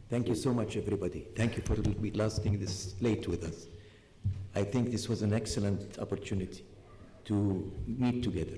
Thank you so much, everybody. Thank you for lasting this late with us. I think this was an excellent opportunity to meet together.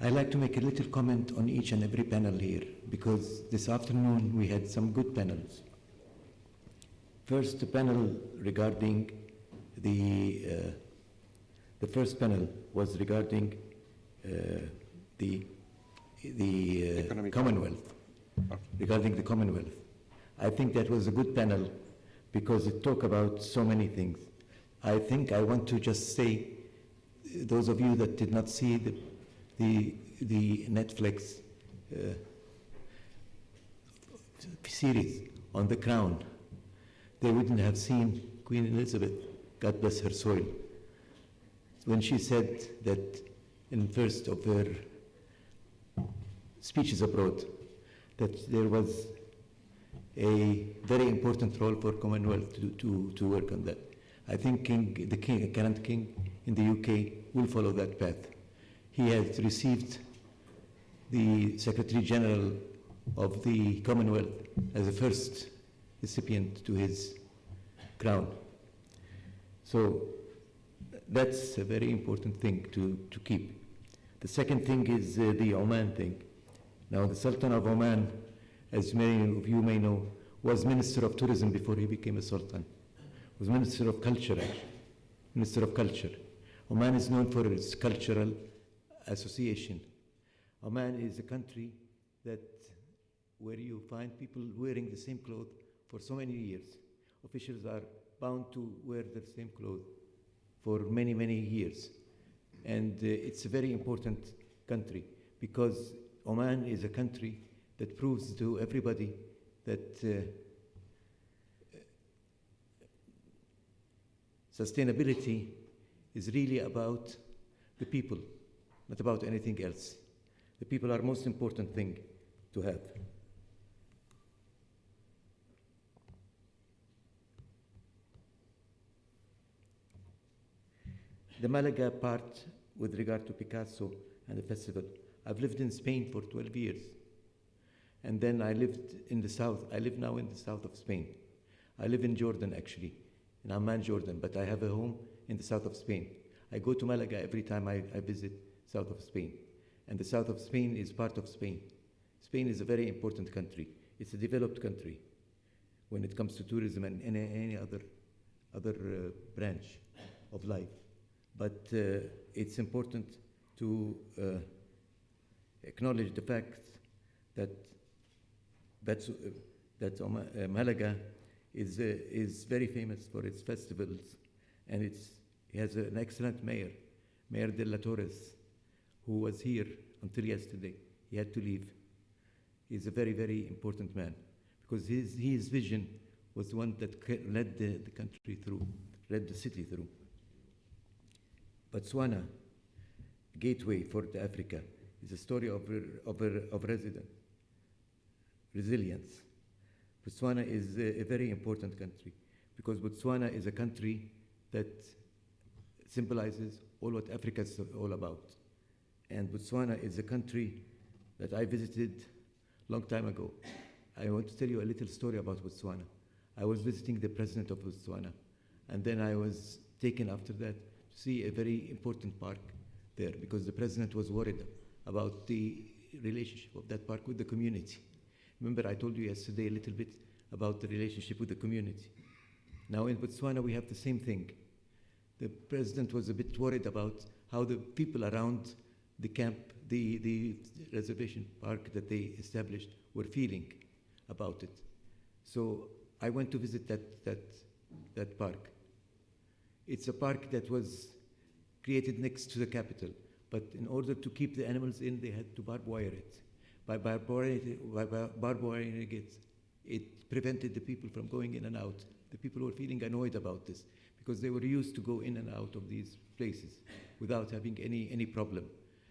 I'd like to make a little comment on each and every panel here, because this afternoon we had some good panels. First, the panel regarding the first panel was regarding the Commonwealth, regarding the Commonwealth. I think that was a good panel because it talked about so many things. I think I want to just say, those of you that did not see the Netflix series on the Crown, they wouldn't have seen Queen Elizabeth, God bless her soul, when she said that in first of her speeches abroad, that there was a very important role for Commonwealth to work on that. I think the current king in the UK will follow that path. He has received the Secretary General of the Commonwealth as the first recipient to his crown. So that's a very important thing to keep. The second thing is the Oman thing. Now, the Sultan of Oman, as many of you may know, was Minister of Tourism before he became a Sultan. Was Minister of Culture, actually. Minister of Culture. Oman is known for its cultural association. Oman is a country where you find people wearing the same clothes for so many years. Officials are bound to wear the same clothes for many, many years. And it's a very important country because Oman is a country that proves to everybody that sustainability is really about the people, not about anything else. The people are the most important thing to have. The Malaga part with regard to Picasso and the festival. I've lived in Spain for 12 years. And then I lived in the south. I live now in the south of Spain. I live in Jordan, actually, in Amman, Jordan, but I have a home in the south of Spain. I go to Malaga every time I visit south of Spain. And the south of Spain is part of Spain. Spain is a very important country. It's a developed country when it comes to tourism and any other branch of life. But it's important to acknowledge the fact that Malaga is very famous for its festivals, and it has an excellent mayor, Mayor de la Torres, who was here until yesterday. He had to leave. He's a very, very important man because his vision was the one that led the country through, led the city through. Botswana, gateway for Africa, is a story of resilience. Botswana is a very important country because Botswana is a country that symbolizes all what Africa is all about. And Botswana is a country that I visited a long time ago. I want to tell you a little story about Botswana. I was visiting the president of Botswana, and then I was taken after that to see a very important park there because the president was worried about the relationship of that park with the community. Remember, I told you yesterday a little bit about the relationship with the community. Now in Botswana, we have the same thing. The president was a bit worried about how the people around the camp, the reservation park that they established, were feeling about it. So I went to visit that park. It's a park that was created next to the capital, but in order to keep the animals in, they had to barbed wire it. By barbed wiring it prevented the people from going in and out. The people were feeling annoyed about this because they were used to go in and out of these places without having any problem.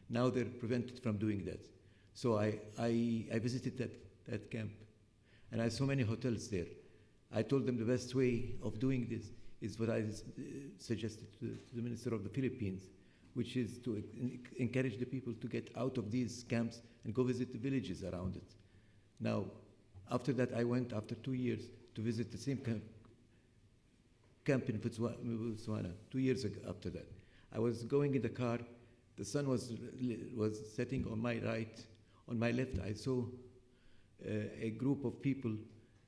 Now they're prevented from doing that. So I visited that camp, and I saw many hotels there. I told them the best way of doing this is what I suggested to the Minister of the Philippines, which is to encourage the people to get out of these camps and go visit the villages around it. Now, After that, I went after 2 years to visit the same camp in Botswana, 2 years after that. I was going in the car, the sun was setting on my right. On my left, I saw a group of people,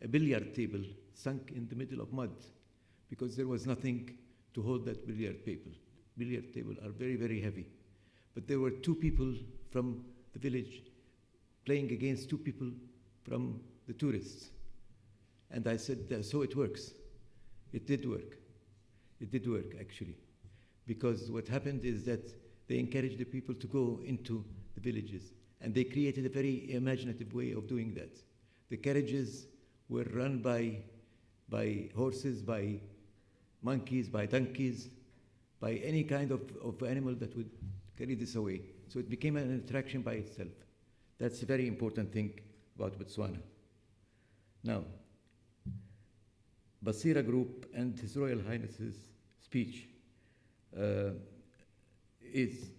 a billiard table sunk in the middle of mud because there was nothing to hold that billiard table. Billiard tables are very, very heavy. But there were two people from the village playing against two people from the tourists. And I said, so it works. It did work. It did work, actually. Because what happened is that they encouraged the people to go into the villages. And they created a very imaginative way of doing that. The carriages were run by horses, by monkeys, by donkeys, by any kind of animal that would carry this away. So it became an attraction by itself. That's a very important thing about Botswana. Now, Basira Group and His Royal Highness's speech is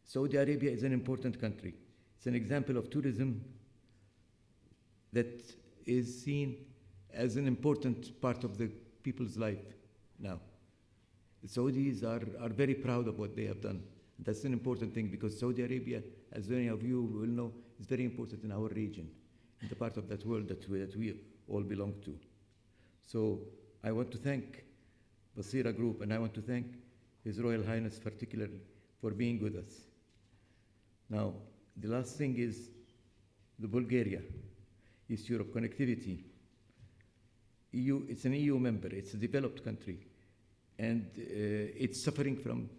Saudi Arabia is an important country. It's an example of tourism that is seen as an important part of the people's life now. The Saudis are very proud of what they have done. That's an important thing because Saudi Arabia, as many of you will know, is very important in our region, in the part of that world that we all belong to. So I want to thank Basira Group and I want to thank His Royal Highness particularly for being with us. Now, the last thing is the Bulgaria, East Europe connectivity. EU, it's an EU member, it's a developed country, and it's suffering from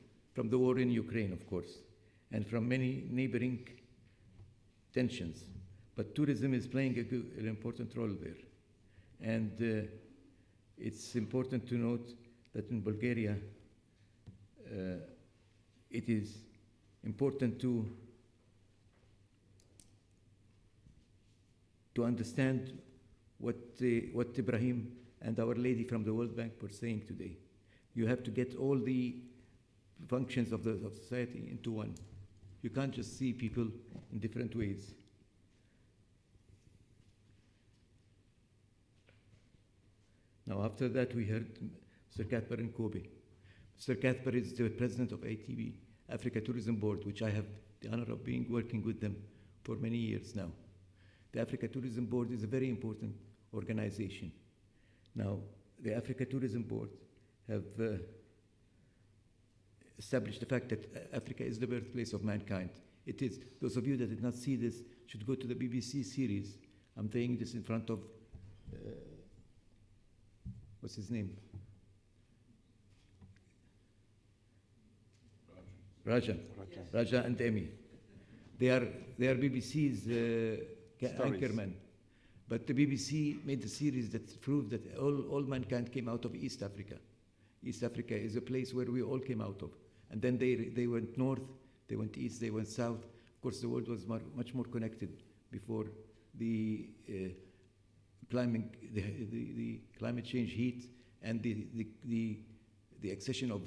the war in Ukraine, of course, and from many neighboring tensions. But tourism is playing an important role there. And it's important to note that in Bulgaria, it is important to understand what Ibrahim and Our Lady from the World Bank were saying today. You have to get all the functions of society into one. You can't just see people in different ways. Now, after that, we heard Sir Cuthbert Nkobe. Sir Cuthbert is the president of ATB, Africa Tourism Board, which I have the honor of working with them for many years now. The Africa Tourism Board is a very important organization. Now, the Africa Tourism Board have established the fact that Africa is the birthplace of mankind. It is. Those of you that did not see this should go to the BBC series. I'm saying this in front of, what's his name? Raja and Emmy. They are BBC's anchormen. But the BBC made a series that proved that all mankind came out of East Africa. East Africa is a place where we all came out of. And then they went north, they went east, they went south. Of course, the world was much more connected before the climate change heat and the accession of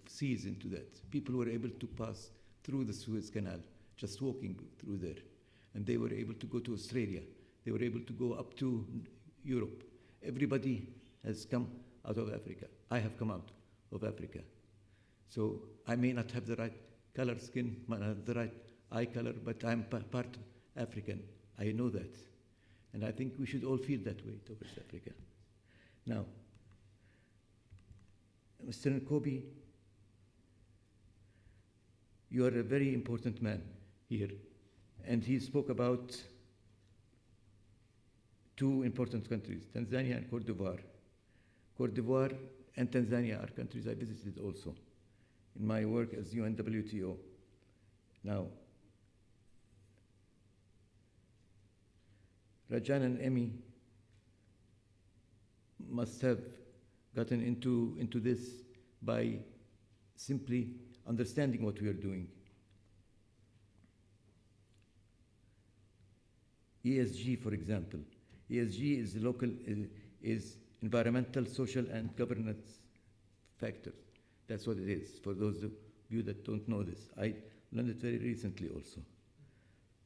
seas into that. People were able to pass through the Suez Canal, just walking through there. And they were able to go to Australia. They were able to go up to Europe. Everybody has come out of Africa. I have come out of Africa. So I may not have the right color skin, might not have the right eye color, but I'm part African. I know that. And I think we should all feel that way towards Africa. Now, Mr. Nkobe, you are a very important man here. And he spoke about two important countries, Tanzania and Cote d'Ivoire. Cote d'Ivoire and Tanzania are countries I visited also in my work as UNWTO. Now, Rajan and Emmy must have gotten into this by simply understanding what we are doing. ESG, for example. ESG is environmental, social, and governance factors. That's what it is, for those of you that don't know this. I learned it very recently also.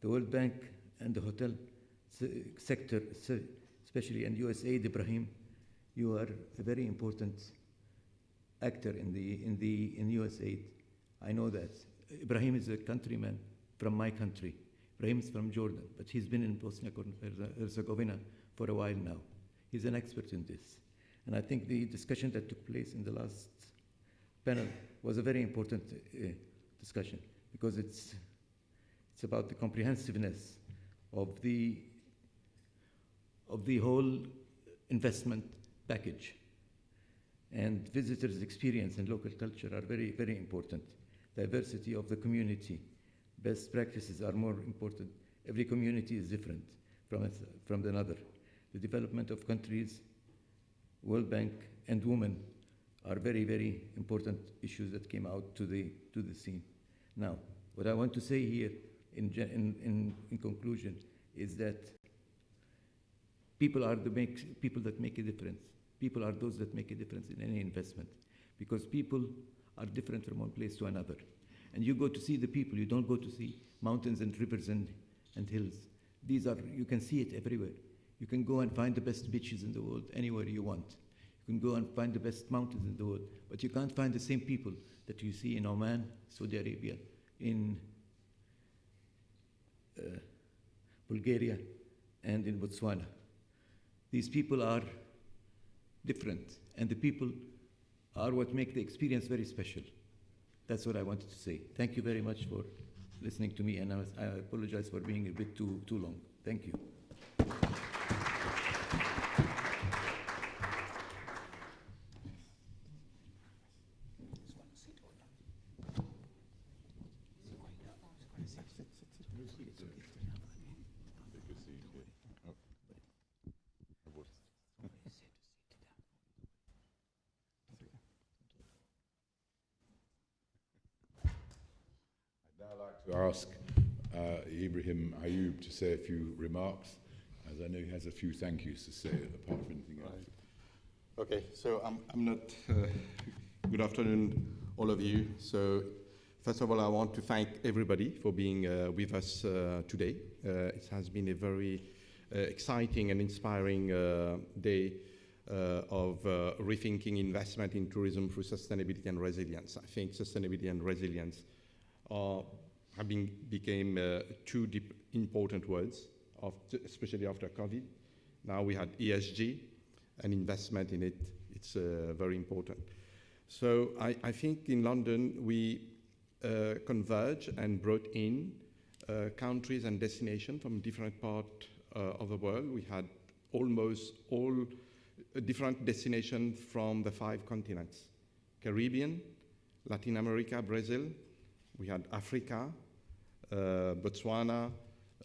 The World Bank and the Hotel sector, especially in USAID, Ibrahim, you are a very important actor in USAID. I know that. Ibrahim is a countryman from my country. Ibrahim is from Jordan, but he's been in Bosnia and Herzegovina for a while now. He's an expert in this. And I think the discussion that took place in the last panel was a very important discussion, because it's about the comprehensiveness of the whole investment package. And visitors' experience and local culture are very, very important. Diversity of the community, best practices are more important. Every community is different from another. The development of countries, World Bank, and women are very, very important issues that came out to the scene. Now, what I want to say here in conclusion is that people are people that make a difference. People are those that make a difference in any investment, because people are different from one place to another. And you go to see the people, you don't go to see mountains and rivers and hills. You can see it everywhere. You can go and find the best beaches in the world anywhere you want. You can go and find the best mountains in the world, but you can't find the same people that you see in Oman, Saudi Arabia, in Bulgaria, and in Botswana. These people are different, and the people are what make the experience very special. That's what I wanted to say. Thank you very much for listening to me, and I apologize for being a bit too long. Thank you. To ask Ibrahim Ayoub to say a few remarks, as I know he has a few thank yous to say apart from anything else. Okay, so I'm not. Good afternoon, all of you. So, first of all, I want to thank everybody for being with us today. It has been a very exciting and inspiring day of rethinking investment in tourism through sustainability and resilience. I think sustainability and resilience became two deep important words, especially after COVID. Now we had ESG and investment in it. It's very important. So I think in London we converged and brought in countries and destinations from different parts of the world. We had almost all different destinations from the 5 continents: Caribbean, Latin America, Brazil. We had Africa, Botswana,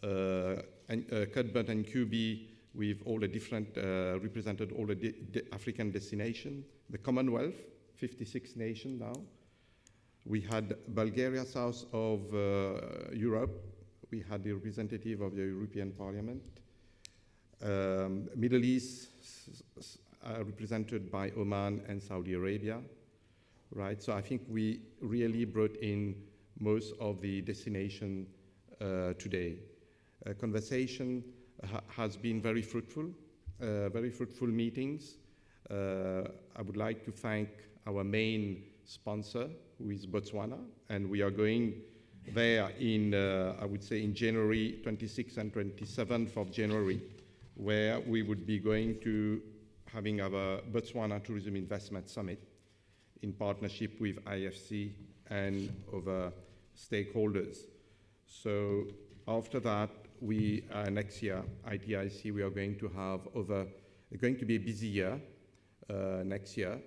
Cuthbert and QB, with all the different, represented all the African destinations. The Commonwealth, 56 nations now. We had Bulgaria, south of Europe. We had the representative of the European Parliament. Middle East, represented by Oman and Saudi Arabia, right? So I think we really brought in most of the destination today. Conversation has been very fruitful meetings. I would like to thank our main sponsor, who is Botswana, and we are going there in, I would say, in January 26th and 27th of January, where we would be going to having our Botswana Tourism Investment Summit in partnership with IFC and other stakeholders. So after that, we next year, ITIC, we are going to have going to be a busy year next year.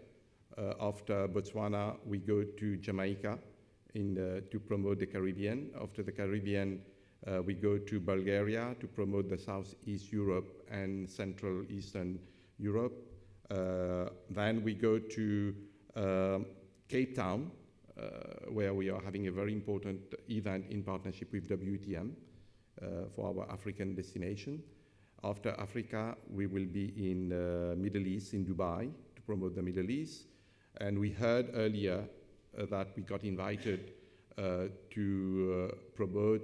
After Botswana, we go to Jamaica to promote the Caribbean. After the Caribbean, we go to Bulgaria to promote the Southeast Europe and Central Eastern Europe. Then we go to Cape Town, where we are having a very important event in partnership with WTM for our African destination. After Africa, we will be in Middle East, in Dubai, to promote the Middle East. And we heard earlier that we got invited to promote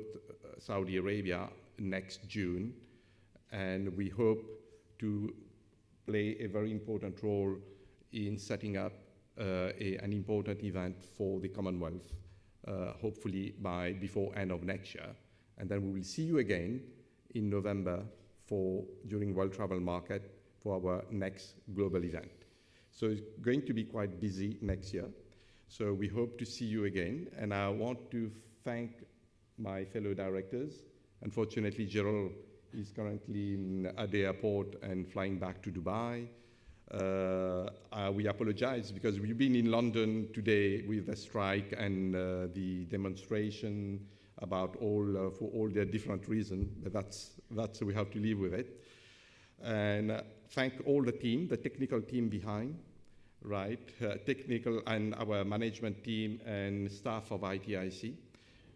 Saudi Arabia next June. and we hope to play a very important role in setting up an important event for the Commonwealth, hopefully before end of next year. And then we will see you again in November during World Travel Market for our next global event. So it's going to be quite busy next year. So we hope to see you again. And I want to thank my fellow directors. Unfortunately, Gerald is currently at the airport and flying back to Dubai. We apologize because we've been in London today with the strike and the demonstration about for all their different reasons, but that's we have to live with it. And thank all the team, the technical team behind, right? Technical and our management team and staff of ITIC.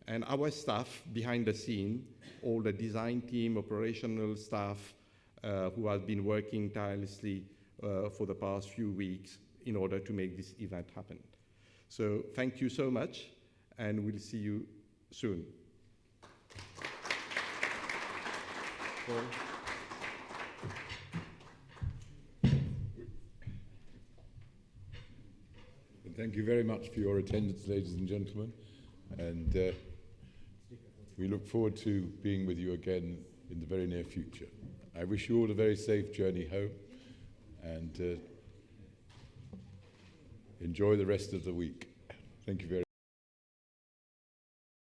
And our staff behind the scene, all the design team, operational staff who have been working tirelessly for the past few weeks in order to make this event happen. So thank you so much, and we'll see you soon. Thank you very much for your attendance, ladies and gentlemen, and we look forward to being with you again in the very near future. I wish you all a very safe journey home, and enjoy the rest of the week. Thank you very much.